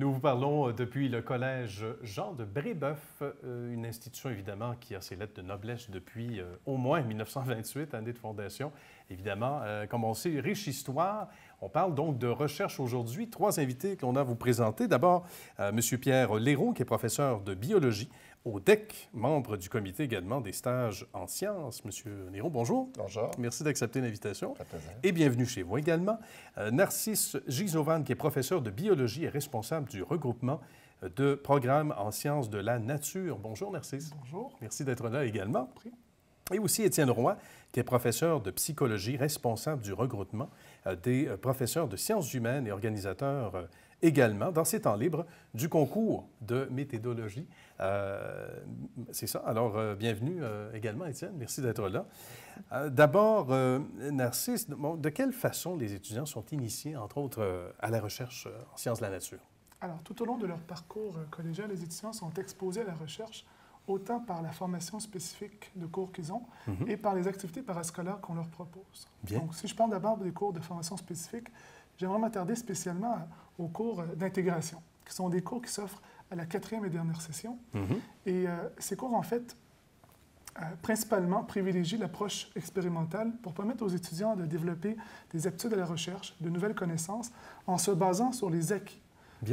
Nous vous parlons depuis le collège Jean de Brébeuf, une institution évidemment qui a ses lettres de noblesse depuis au moins 1928, année de fondation. Évidemment, comme on sait, riche histoire. On parle donc de recherche aujourd'hui. Trois invités que l'on a à vous présenter. D'abord, M. Pierre Léraud, qui est professeur de biologie au DEC, membre du comité également des stages en sciences. Monsieur Léraud, bonjour. Bonjour. Merci d'accepter l'invitation. Ça fait plaisir. Et bienvenue chez vous également. Narcisse Gizovan, qui est professeur de biologie et responsable du regroupement de programmes en sciences de la nature. Bonjour, Narcisse. Bonjour. Merci d'être là également. Et aussi Étienne Roy, qui est professeur de psychologie, responsable du regroupement des professeurs de sciences humaines et organisateur également, dans ses temps libres, du concours de méthodologie. C'est ça. Alors, bienvenue également, Étienne. Merci d'être là. D'abord, Narcisse, de quelle façon les étudiants sont initiés, entre autres, à la recherche en sciences de la nature? Alors, tout au long de leur parcours collégial, les étudiants sont exposés à la recherche autant par la formation spécifique de cours qu'ils ont et par les activités parascolaires qu'on leur propose. Bien. Donc, si je parle d'abord des cours de formation spécifique, j'aimerais m'attarder spécialement aux cours d'intégration, qui sont des cours qui s'offrent à la 4e et dernière session. Et ces cours, en fait, principalement privilégient l'approche expérimentale pour permettre aux étudiants de développer des aptitudes à la recherche, de nouvelles connaissances, en se basant sur les acquis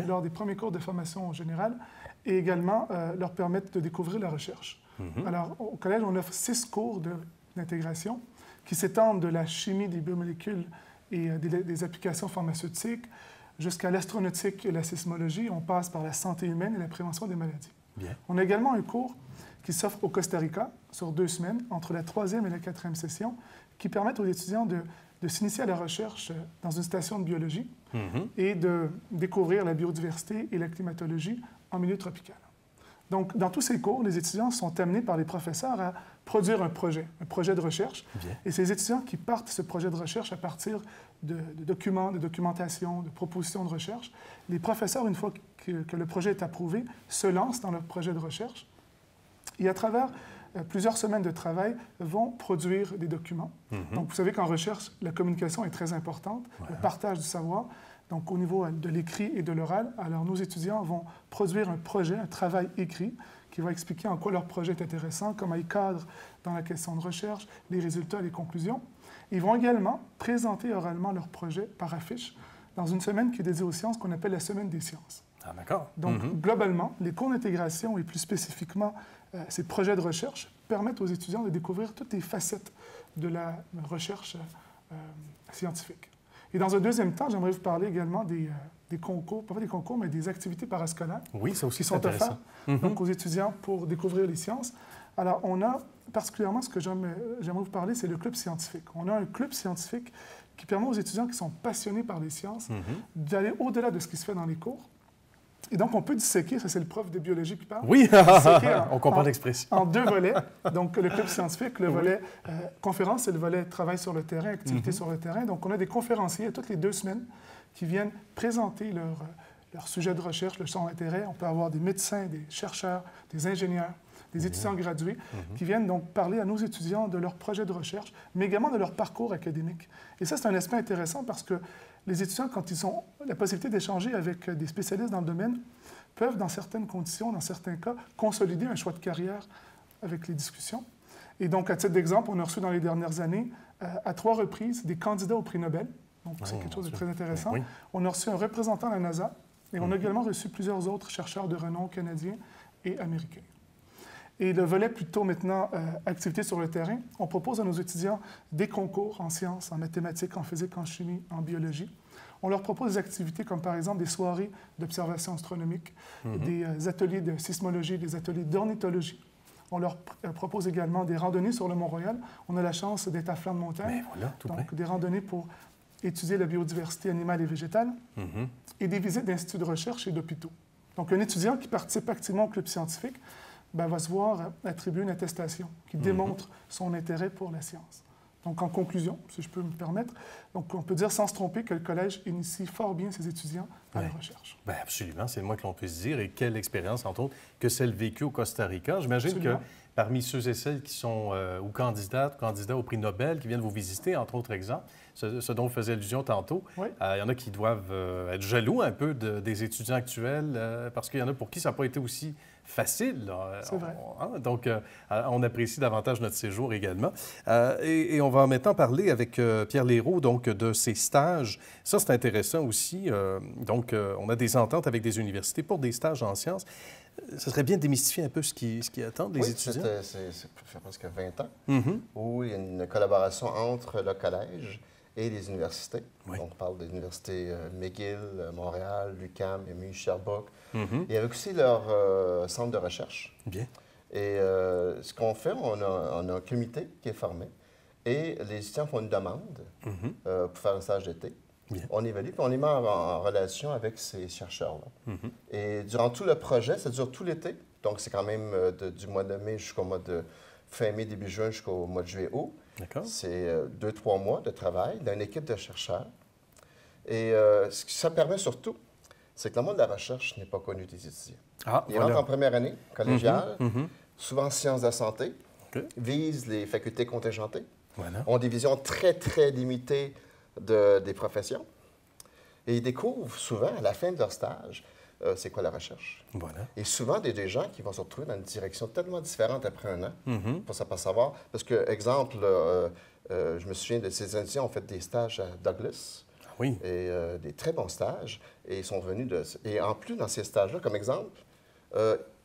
lors des premiers cours de formation générale et également leur permettre de découvrir la recherche. Alors, au collège, on offre 6 cours d'intégration qui s'étendent de la chimie des biomolécules et des applications pharmaceutiques jusqu'à l'astronautique et la sismologie. On passe par la santé humaine et la prévention des maladies. Bien. On a également un cours qui s'offre au Costa Rica sur 2 semaines, entre la 3e et la 4e session, qui permettent aux étudiants de s'initier à la recherche dans une station de biologie et de découvrir la biodiversité et la climatologie en milieu tropical. Donc, dans tous ces cours, les étudiants sont amenés par les professeurs à produire un projet de recherche. Bien. Et ces étudiants qui partent ce projet de recherche à partir de documents, de documentation, de propositions de recherche, les professeurs, une fois que le projet est approuvé, se lancent dans leur projet de recherche et à travers plusieurs semaines de travail, vont produire des documents. Donc, vous savez qu'en recherche, la communication est très importante, le partage du savoir. Donc, au niveau de l'écrit et de l'oral, alors nos étudiants vont produire un projet, un travail écrit qui va expliquer en quoi leur projet est intéressant, comment il cadre dans la question de recherche, les résultats, les conclusions. Ils vont également présenter oralement leur projet par affiche dans une semaine qui est dédiée aux sciences qu'on appelle la Semaine des sciences. Ah, d'accord. Donc, globalement, les cours d'intégration et plus spécifiquement ces projets de recherche permettent aux étudiants de découvrir toutes les facettes de la recherche scientifique. Et dans un deuxième temps, j'aimerais vous parler également des concours, pas des concours, mais des activités parascolaires. Oui, ça aussi, qui sont offertes donc aux étudiants pour découvrir les sciences. Alors, on a particulièrement, ce que j'aimerais vous parler, c'est le club scientifique. On a un club scientifique qui permet aux étudiants qui sont passionnés par les sciences d'aller au-delà de ce qui se fait dans les cours. Et donc, on peut disséquer, ça c'est le prof de biologie qui parle. Oui, on comprend l'expression. En 2 volets. Donc, le club scientifique, le volet conférence et le volet travail sur le terrain, activité sur le terrain. Donc, on a des conférenciers toutes les 2 semaines qui viennent présenter leur sujet de recherche, leur champ d'intérêt. On peut avoir des médecins, des chercheurs, des ingénieurs, des étudiants gradués qui viennent donc parler à nos étudiants de leur projet de recherche, mais également de leur parcours académique. Et ça, c'est un aspect intéressant parce que les étudiants, quand ils ont la possibilité d'échanger avec des spécialistes dans le domaine, peuvent, dans certaines conditions, dans certains cas, consolider un choix de carrière avec les discussions. Et donc, à titre d'exemple, on a reçu dans les dernières années, à 3 reprises, des candidats au prix Nobel. Donc, c'est quelque chose de très intéressant. Oui. On a reçu un représentant de la NASA et on a également reçu plusieurs autres chercheurs de renom canadiens et américains. Et le volet plutôt maintenant activités sur le terrain, on propose à nos étudiants des concours en sciences, en mathématiques, en physique, en chimie, en biologie. On leur propose des activités comme par exemple des soirées d'observation astronomique, des ateliers de sismologie, des ateliers d'ornithologie. On leur propose également des randonnées sur le Mont-Royal. On a la chance d'être à flanc de montagne. Mais voilà, tout donc près. des randonnées pour étudier la biodiversité animale et végétale et des visites d'instituts de recherche et d'hôpitaux. Donc un étudiant qui participe activement au club scientifique va se voir attribuer une attestation qui démontre son intérêt pour la science. Donc, en conclusion, si je peux me permettre, donc on peut dire sans se tromper que le collège initie fort bien ses étudiants à la recherche. Bien, absolument, c'est le moins que l'on puisse dire. Et quelle expérience, entre autres, que celle vécue au Costa Rica. J'imagine que parmi ceux et celles qui sont ou candidats au prix Nobel, qui viennent vous visiter, entre autres exemples, ce dont vous faisiez allusion tantôt, il y en a qui doivent être jaloux un peu des étudiants actuels, parce qu'il y en a pour qui ça n'a pas été aussi facile. C'est vrai. Donc, on apprécie davantage notre séjour également. Et on va maintenant parler avec Pierre Leroux, donc, de ses stages. Ça, c'est intéressant aussi. Donc, on a des ententes avec des universités pour des stages en sciences. Ce serait bien de démystifier un peu ce qui attend les étudiants. Ça fait presque 20 ans où il y a une collaboration entre le collège et les universités. Oui. On parle de l'université McGill, Montréal, l'UQAM, MU, Sherbrooke. Et avec aussi leur centre de recherche. Bien. Et ce qu'on fait, on a un comité qui est formé et les étudiants font une demande pour faire un stage d'été. Bien. On évalue, puis on les met en relation avec ces chercheurs-là. Et durant tout le projet, ça dure tout l'été. Donc, c'est quand même du mois de mai jusqu'au mois de fin mai, début juin, jusqu'au mois de juillet-août. D'accord. C'est 2-3 mois de travail d'une équipe de chercheurs. Et ce que ça permet surtout, c'est que le monde de la recherche n'est pas connu des étudiants. Ils rentrent en première année collégiale, souvent sciences de la santé, visent les facultés contingentées, ont des visions très, très limitées des professions. Et ils découvrent souvent, à la fin de leur stage, c'est quoi la recherche. Et souvent, des gens qui vont se retrouver dans une direction tellement différente après un an, pour ça pas savoir. Parce que, exemple, je me souviens de ces étudiants ont fait des stages à Douglas. Oui. Et des très bons stages. Et ils sont venus de... Et en plus, dans ces stages-là, comme exemple,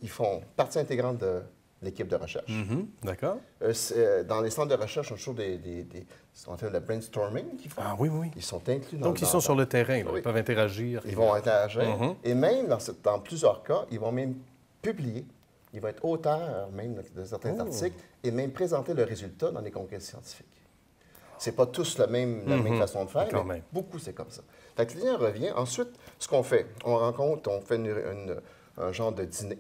ils font partie intégrante de l'équipe de recherche. D'accord. Dans les centres de recherche, on a toujours ce qu'on appelle le brainstorming qu'ils font. Ah oui, oui. Ils sont inclus dans... Donc, ils sont sur le terrain, là, Oui. ils peuvent interagir. Ils vont interagir. Et même, dans plusieurs cas, ils vont même publier. Ils vont être auteurs même de certains articles et même présenter le résultat dans des congrès scientifiques. C'est pas tous la même façon de faire, mais beaucoup, c'est comme ça. Fait que l'IA revient. Ensuite, ce qu'on fait, on fait un genre de dîner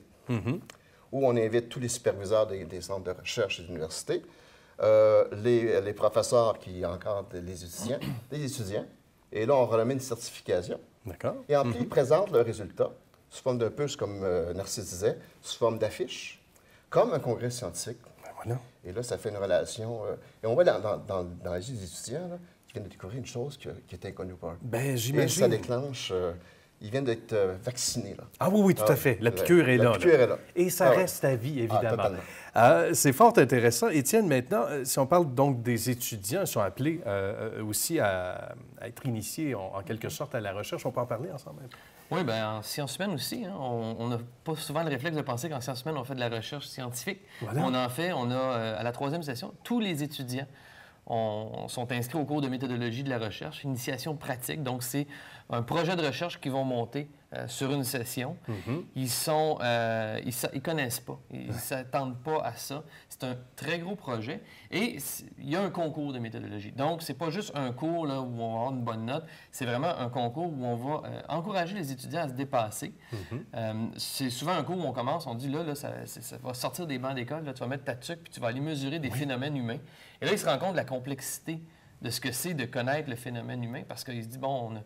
où on invite tous les superviseurs des centres de recherche et d'université, les professeurs qui encadrent les étudiants, et là, on remet une certification. D'accord. Et en plus, ils présentent le résultat sous forme d'un peu, comme Narcisse disait, sous forme d'affiche, comme un congrès scientifique. Voilà. Et là, ça fait une relation. Et on voit dans la vie des étudiants là, qui viennent de découvrir une chose qui est inconnue pour eux. Bien, j'imagine. Et ça déclenche. Ils viennent d'être vaccinés. Là. Ah oui, oui, tout à fait. La piqûre est là. La piqûre est là. Et ça reste à vie, évidemment. Totalement. C'est fort intéressant. Étienne, maintenant, si on parle donc des étudiants, ils sont appelés aussi à être initiés en quelque sorte à la recherche. On peut en parler ensemble? Oui, bien, en sciences humaines aussi, hein, on n'a pas souvent le réflexe de penser qu'en sciences humaines, on fait de la recherche scientifique. Voilà. On a, à la 3e session, tous les étudiants sont inscrits au cours de méthodologie de la recherche, initiation pratique. Donc, c'est un projet de recherche qu'ils vont monter sur une session. Ils connaissent pas. Ils ne s'attendent pas à ça. C'est un très gros projet. Et il y a un concours de méthodologie. Donc, c'est pas juste un cours là, où on va avoir une bonne note. C'est vraiment un concours où on va encourager les étudiants à se dépasser. C'est souvent un cours où on commence, on dit là ça va sortir des bancs d'école, tu vas mettre ta tuque puis tu vas aller mesurer des phénomènes humains. Et là, ils se rendent compte de la complexité de ce que c'est de connaître le phénomène humain, parce qu'ils se disent, bon, moi,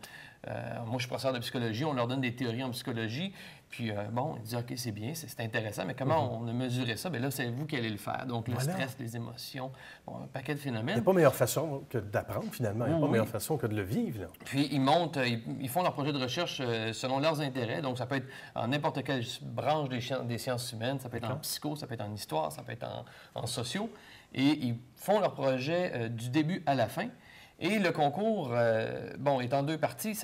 je suis professeur de psychologie, on leur donne des théories en psychologie, puis, bon, ils disent, OK, c'est bien, c'est intéressant, mais comment on a mesuré ça? Bien là, c'est vous qui allez le faire. Donc, le stress, les émotions, bon, un paquet de phénomènes. Il n'y a pas meilleure façon que d'apprendre, finalement. Il n'y a pas meilleure façon que de le vivre. Là. Puis, ils font leur projet de recherche selon leurs intérêts. Donc, ça peut être en n'importe quelle branche des sciences humaines, ça peut être en psycho, ça peut être en histoire, ça peut être en sociaux. Et ils font leur projet du début à la fin. Et le concours, est en 2 parties.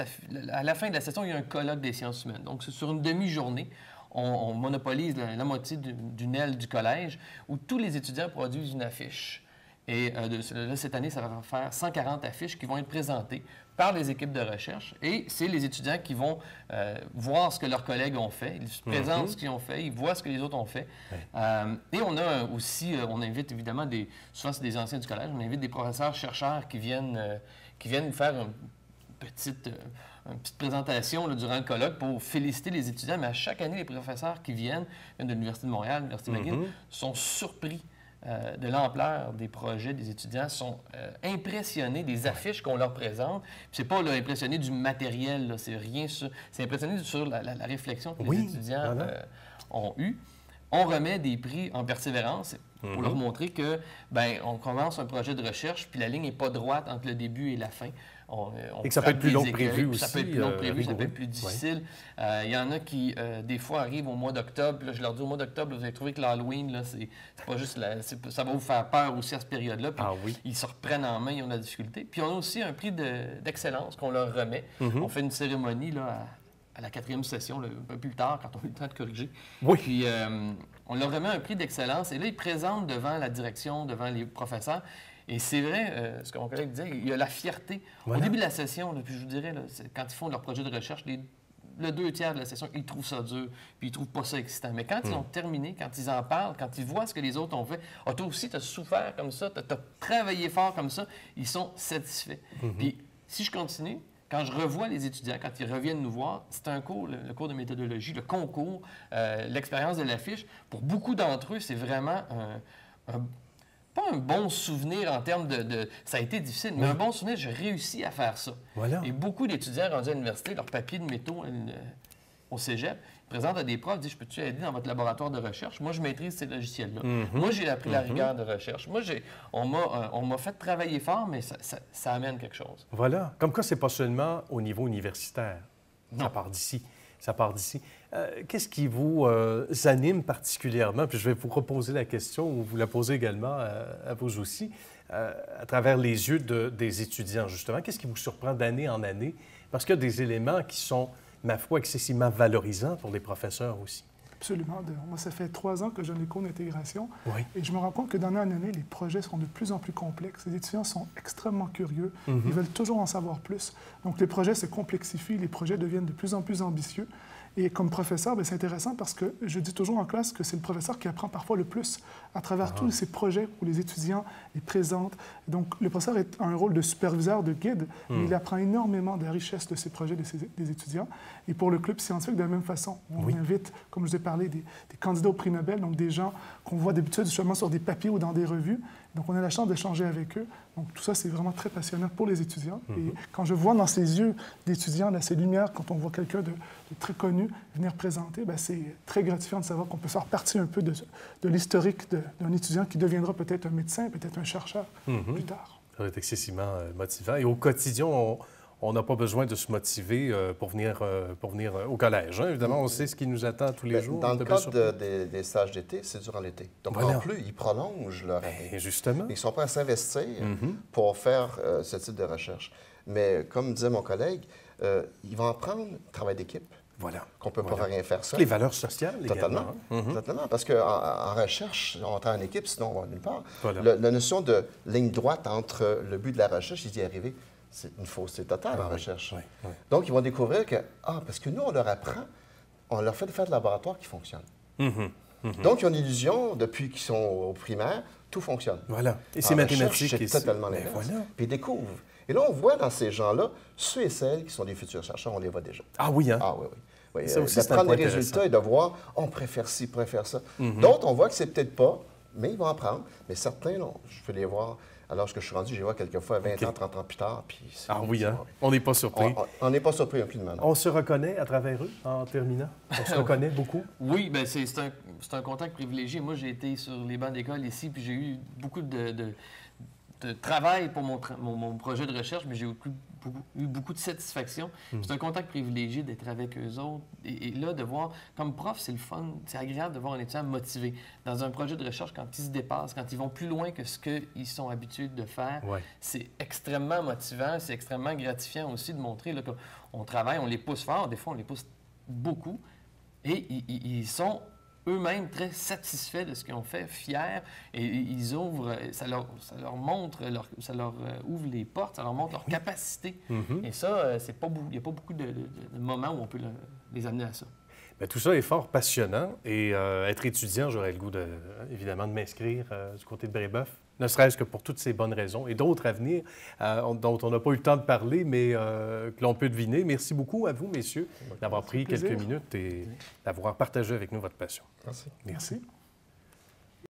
À la fin de la session, il y a un colloque des sciences humaines. Donc, c'est sur une demi-journée. On monopolise la moitié d'une aile du collège où tous les étudiants produisent une affiche. Et là, cette année, ça va faire 140 affiches qui vont être présentées par les équipes de recherche. Et c'est les étudiants qui vont voir ce que leurs collègues ont fait. Ils se présentent ce qu'ils ont fait, ils voient ce que les autres ont fait. Et on a aussi, on invite évidemment, souvent c'est des anciens du collège, on invite des professeurs-chercheurs qui viennent faire une petite présentation là, durant le colloque pour féliciter les étudiants. Mais à chaque année, les professeurs qui viennent de l'Université de Montréal, l'Université McGill, sont surpris de l'ampleur des projets des étudiants, sont impressionnés des affiches qu'on leur présente. C'est pas impressionné du matériel, c'est rien sur... C'est impressionné sur la réflexion que les étudiants ont eue. On remet des prix en persévérance pour leur montrer que, ben, on commence un projet de recherche, puis la ligne n'est pas droite entre le début et la fin. Et que ça peut être plus long que prévu aussi. Ça peut être plus long que prévu, ça peut être plus difficile. Il y en a qui, des fois, arrivent au mois d'octobre. Je leur dis, au mois d'octobre, vous allez trouver que l'Halloween, c'est pas juste... ça va vous faire peur aussi à cette période-là. Puis ils se reprennent en main, ils ont de la difficulté. Puis on a aussi un prix d'excellence qu'on leur remet. On fait une cérémonie là, à la 4e session, un peu plus tard, quand on a eu le temps de corriger. Puis on leur remet un prix d'excellence. Et là, ils présentent devant la direction, devant les professeurs. Et c'est vrai, ce que mon collègue disait, il y a la fierté. Au début de la session, là, puis je vous dirais, là, quand ils font leur projet de recherche, le 2 tiers de la session, ils trouvent ça dur, puis ils trouvent pas ça excitant. Mais quand ils ont terminé, quand ils en parlent, quand ils voient ce que les autres ont fait, « Ah, toi aussi, tu as souffert comme ça, tu as travaillé fort comme ça », ils sont satisfaits. Puis si je continue, quand je revois les étudiants, quand ils reviennent nous voir, c'est un cours, le cours de méthodologie, le concours, l'expérience de l'affiche. Pour beaucoup d'entre eux, c'est vraiment pas un bon souvenir en termes de ça a été difficile, mais un bon souvenir, j'ai réussi à faire ça. Et beaucoup d'étudiants rendus à l'université, leur papier de métaux au cégep, ils présentent à des profs, disent « Je peux-tu aider dans votre laboratoire de recherche? Moi, je maîtrise ces logiciels-là. Moi, j'ai appris la rigueur de recherche. Moi, on m'a fait travailler fort, mais ça amène quelque chose. » Voilà. Comme quoi, c'est pas seulement au niveau universitaire. Ça part d'ici. Ça part d'ici. Qu'est-ce qui vous anime particulièrement? Puis je vais vous reposer la question, ou vous la poser également à vous aussi, à travers les yeux des étudiants, justement. Qu'est-ce qui vous surprend d'année en année? Parce qu'il y a des éléments qui sont, ma foi, excessivement valorisants pour les professeurs aussi. Absolument. Moi, ça fait 3 ans que je donne des cours d'intégration et je me rends compte que d'année en année, les projets sont de plus en plus complexes. Les étudiants sont extrêmement curieux. Ils veulent toujours en savoir plus. Donc, les projets se complexifient, les projets deviennent de plus en plus ambitieux. Et comme professeur, c'est intéressant parce que je dis toujours en classe que c'est le professeur qui apprend parfois le plus à travers tous ces projets où les étudiants les présentent. Donc, le professeur a un rôle de superviseur, de guide, mais il apprend énormément de la richesse de ces projets des étudiants. Et pour le club scientifique, de la même façon, on invite, comme je vous ai parlé, des candidats au prix Nobel, donc des gens qu'on voit d'habitude seulement sur des papiers ou dans des revues. Donc, on a la chance d'échanger avec eux. Donc, tout ça, c'est vraiment très passionnant pour les étudiants. Et quand je vois dans ces yeux d'étudiants, ces lumières, quand on voit quelqu'un de très connu venir présenter, c'est très gratifiant de savoir qu'on peut faire partie un peu de l'historique d'un étudiant qui deviendra peut-être un médecin, peut-être un chercheur plus tard. Ça va être excessivement motivant. Et au quotidien, on n'a pas besoin de se motiver pour venir au collège. Évidemment, on sait ce qui nous attend tous les jours. Dans le cadre des stages d'été, c'est durant l'été. Donc, en plus, ils prolongent leur année. Et justement. Ils sont prêts à s'investir pour faire ce type de recherche. Mais comme disait mon collègue, ils vont apprendre le travail d'équipe. Qu'on ne peut pas rien faire seul. Les valeurs sociales, totalement. Totalement. Parce qu'en recherche, on travaille en équipe, sinon on va nulle part. La notion de ligne droite entre le but de la recherche et d'y arriver, c'est une fausseté totale en recherche. Donc, ils vont découvrir que, parce que nous, on leur apprend, on leur fait faire des laboratoires qui fonctionnent. Donc, ils ont une illusion, depuis qu'ils sont au primaire, tout fonctionne. Et c'est mathématique. C'est totalement l'inverse. Puis ils découvrent. Et là, on voit dans ces gens-là, ceux et celles qui sont des futurs chercheurs, on les voit déjà. Ah oui, hein? Ah oui, oui. De prendre les résultats et de voir, on préfère ci, on préfère ça. D'autres, on voit que c'est peut-être pas, mais ils vont apprendre. Mais certains, là, je peux les voir. Alors, ce que je suis rendu, je les vois quelquefois 20 ans, 30 ans plus tard. Puis oui, hein? On n'est pas surpris. On n'est pas surpris non plus de maintenant. On se reconnaît à travers eux, en terminant? On se reconnaît beaucoup? Oui, bien, c'est un contact privilégié. Moi, j'ai été sur les bancs d'école ici, puis j'ai eu beaucoup de travail pour mon projet de recherche, mais j'ai eu beaucoup de satisfaction. C'est un contact privilégié d'être avec eux autres. Et là, de voir, comme prof, c'est le fun, c'est agréable de voir un étudiant motivé. Dans un projet de recherche, quand ils se dépassent, quand ils vont plus loin que ce qu'ils sont habitués de faire, c'est extrêmement motivant, c'est extrêmement gratifiant aussi de montrer qu'on travaille, on les pousse fort, des fois on les pousse beaucoup, et ils sont eux-mêmes très satisfaits de ce qu'ils ont fait, fiers, et ils ouvrent, ça leur montre, ça leur ouvre les portes, ça leur montre leur capacité. Et ça, il n'y a pas beaucoup de moments où on peut les amener à ça. Bien, tout ça est fort passionnant, et être étudiant, j'aurais le goût, évidemment, de m'inscrire du côté de Brébeuf, ne serait-ce que pour toutes ces bonnes raisons, et d'autres à venir, dont on n'a pas eu le temps de parler, mais que l'on peut deviner. Merci beaucoup à vous, messieurs, d'avoir pris quelques minutes et d'avoir partagé avec nous votre passion. Merci. Merci.